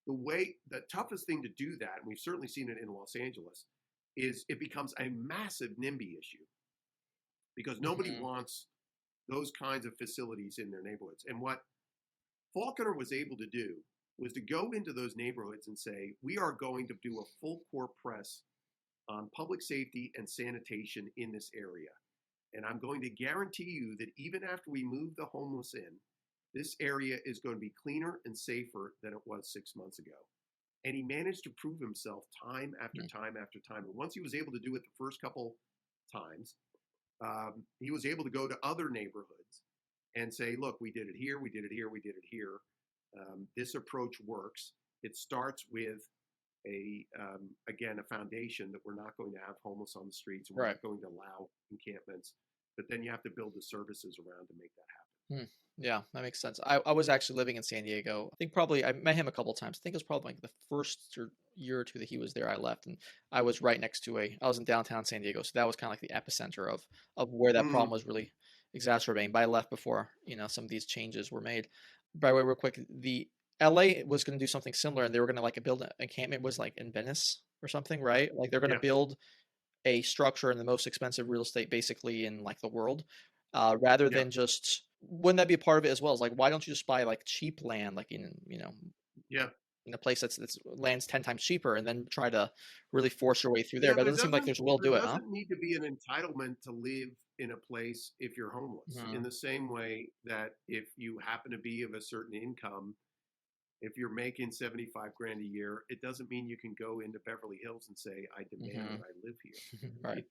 the toughest thing to do that, and we've certainly seen it in Los Angeles, is it becomes a massive NIMBY issue, because nobody wants those kinds of facilities in their neighborhoods. And what Faulkner was able to do was to go into those neighborhoods and say, we are going to do a full court press on public safety and sanitation in this area. And I'm going to guarantee you that even after we move the homeless in, this area is going to be cleaner and safer than it was 6 months ago. And he managed to prove himself time after time after time. And once he was able to do it the first couple times, he was able to go to other neighborhoods and say, look, we did it here, we did it here, we did it here. This approach works. It starts with a foundation that we're not going to have homeless on the streets, and we're not going to allow encampments. But then you have to build the services around to make that happen. Yeah, that makes sense. I was actually living in San Diego. I think probably I met him a couple of times. I think it was probably like the first year or two that he was there. I left, and I was right next to I was in downtown San Diego, so that was kind of like the epicenter of where that problem was really exacerbating. But I left before some of these changes were made. By the way, real quick, the LA was going to do something similar, and they were going to like build an encampment. Was like in Venice or something, right? Like they're going to build a structure in the most expensive real estate basically in like the world, rather than just. Wouldn't that be a part of it as well? Is like, why don't you just buy like cheap land, like in in a place that's land's 10 times cheaper, and then try to really force your way through there? But it doesn't seem like there's a will to do it. There doesn't need to be an entitlement to live in a place if you're homeless. In the same way that if you happen to be of a certain income, if you're making 75 grand a year, it doesn't mean you can go into Beverly Hills and say, I demand that I live here. Right.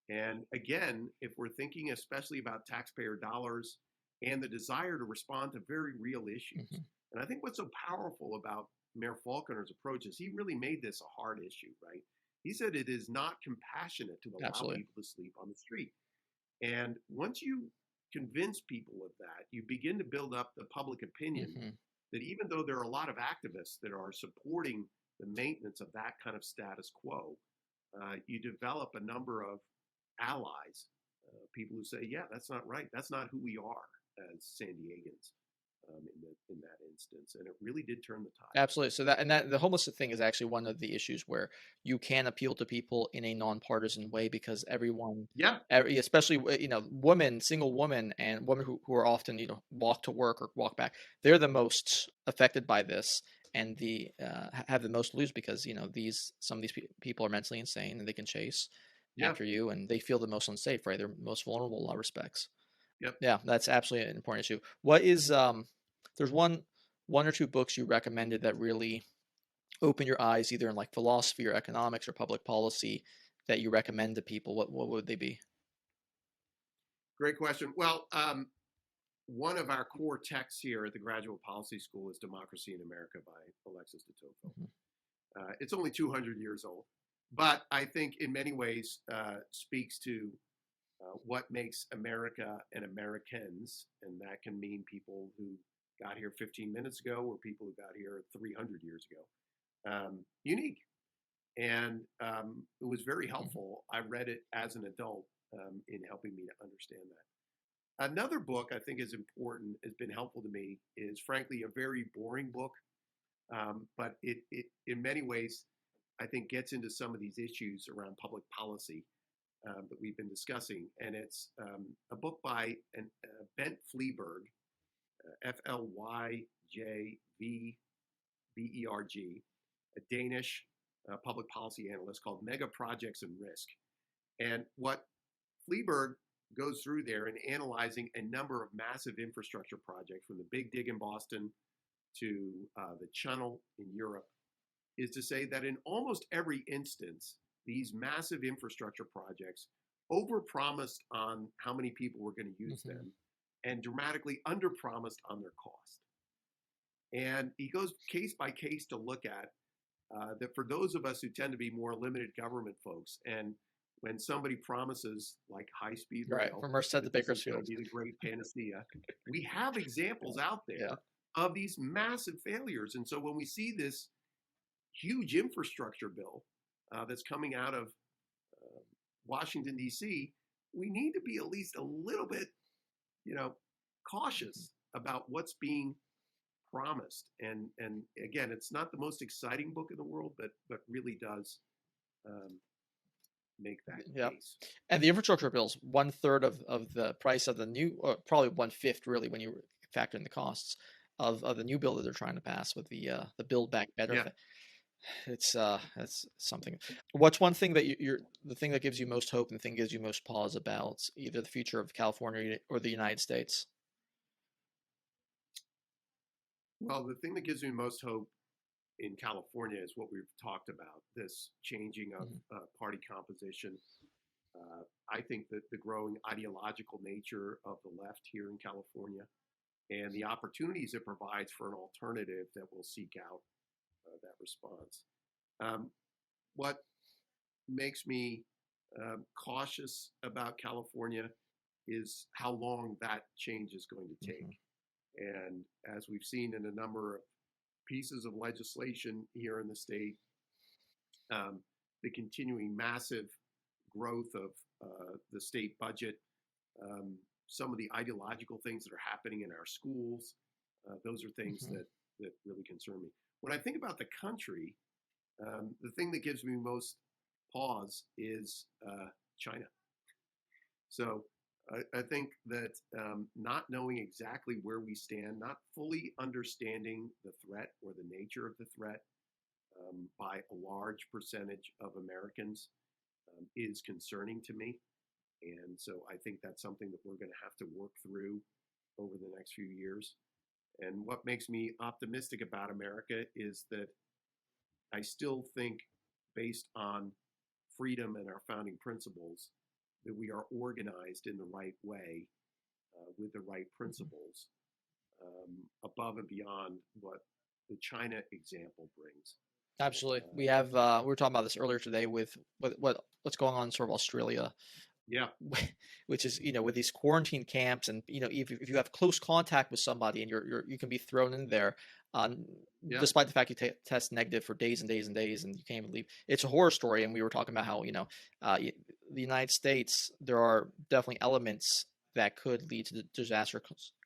And again, if we're thinking especially about taxpayer dollars and the desire to respond to very real issues, and I think what's so powerful about Mayor Faulkner's approach is he really made this a hard issue, right? He said it is not compassionate to allow people to sleep on the street. And once you convince people of that, you begin to build up the public opinion that even though there are a lot of activists that are supporting the maintenance of that kind of status quo, you develop a number of allies, people who say, yeah, that's not right. That's not who we are as San Diegans in that instance. And it really did turn the tide. Absolutely. So that the homeless thing is actually one of the issues where you can appeal to people in a nonpartisan way, because everyone, especially, women, single women and women who are often, walk to work or walk back, they're the most affected by this, and have the most to lose, because, some of these people are mentally insane and they can chase after you, and they feel the most unsafe, right? They're most vulnerable in a lot of respects. Yeah, that's absolutely an important issue. What is there's one or two books you recommended that really open your eyes, either in like philosophy or economics or public policy, that you recommend to people? What would they be? Great question. Well, one of our core texts here at the Graduate Policy School is Democracy in America by Alexis de Tocqueville. It's only 200 years old, but I think in many ways speaks to what makes America and Americans, and that can mean people who got here 15 minutes ago or people who got here 300 years ago, unique. And it was very helpful. I read it as an adult in helping me to understand that. Another book I think is important, has been helpful to me, is frankly a very boring book, but it in many ways I think gets into some of these issues around public policy that we've been discussing. And it's a book by Bent Fleeberg, Flyjvberg, a Danish public policy analyst, called Mega Projects and Risk. And what Fleeberg goes through there in analyzing a number of massive infrastructure projects, from the Big Dig in Boston to the Channel in Europe, is to say that in almost every instance, these massive infrastructure projects overpromised on how many people were going to use them, and dramatically underpromised on their cost. And he goes case by case to look at that for those of us who tend to be more limited government folks, and when somebody promises like high-speed rail, from Merced to Bakersfield, be the great panacea, we have examples out there of these massive failures. And so when we see this huge infrastructure bill that's coming out of Washington, D.C., we need to be at least a little bit, cautious about what's being promised. And again, it's not the most exciting book in the world, but really does make that case. And the infrastructure bill's 1/3 of the price of the new, or probably 1/5 really when you factor in the costs of the new bill that they're trying to pass with the Build Back Better. Yeah. It's something. What's one thing that the thing that gives you most hope and the thing gives you most pause about either the future of California or the United States? Well, the thing that gives me most hope in California is what we've talked about, this changing of party composition. I think that the growing ideological nature of the left here in California and the opportunities it provides for an alternative that will seek out that response. What makes me cautious about California is how long that change is going to take. And as we've seen in a number of pieces of legislation here in the state, the continuing massive growth of the state budget, some of the ideological things that are happening in our schools, those are things that really concern me. When I think about the country, the thing that gives me most pause is China. So I think that not knowing exactly where we stand, not fully understanding the threat or the nature of the threat by a large percentage of Americans is concerning to me. And so I think that's something that we're going to have to work through over the next few years. And what makes me optimistic about America is that I still think, based on freedom and our founding principles, that we are organized in the right way with the right principles above and beyond what the China example brings. Absolutely. We have, we were talking about this earlier today with what's going on in sort of Australia. Yeah. Which is, with these quarantine camps and, if you have close contact with somebody and you can be thrown in there, despite the fact you test negative for days and days and days and you can't even leave. It's a horror story. And we were talking about how, the United States, there are definitely elements that could lead to disaster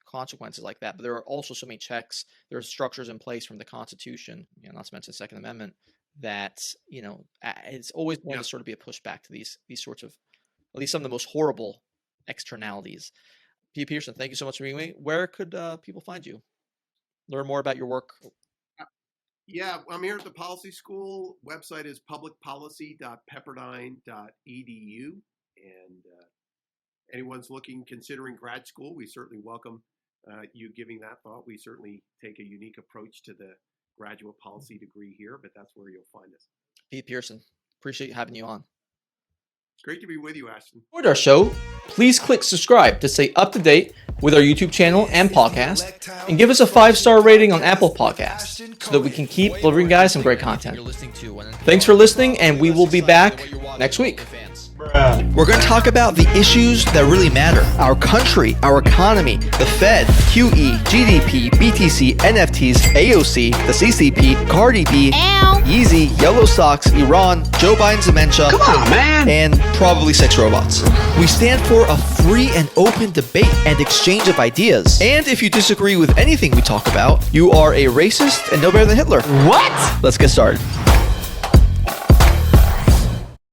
consequences like that. But there are also so many checks. There are structures in place from the Constitution, not to mention the Second Amendment, that, it's always going to sort of be a pushback to these sorts of, at least some of the most horrible externalities. Pete Peterson, thank you so much for being with me. Where could people find you? Learn more about your work. Yeah, I'm here at the Policy School. Website is publicpolicy.pepperdine.edu. And anyone's considering grad school, we certainly welcome you giving that thought. We certainly take a unique approach to the graduate policy degree here, but that's where you'll find us. Pete Peterson, appreciate having you on. Great to be with you, Ashton. Enjoyed our show? Please click subscribe to stay up to date with our YouTube channel and podcast, and give us a 5-star rating on Apple Podcasts so that we can keep delivering guys some great content. Thanks for listening, and we will be back next week. We're going to talk about the issues that really matter. Our country, our economy, the Fed, QE, GDP, BTC, NFTs, AOC, the CCP, Cardi B, Yeezy, Yellow Socks, Iran, Joe Biden's dementia, come on, man, and probably sex robots. We stand for a free and open debate and exchange of ideas. And if you disagree with anything we talk about, you are a racist and no better than Hitler. What? Let's get started.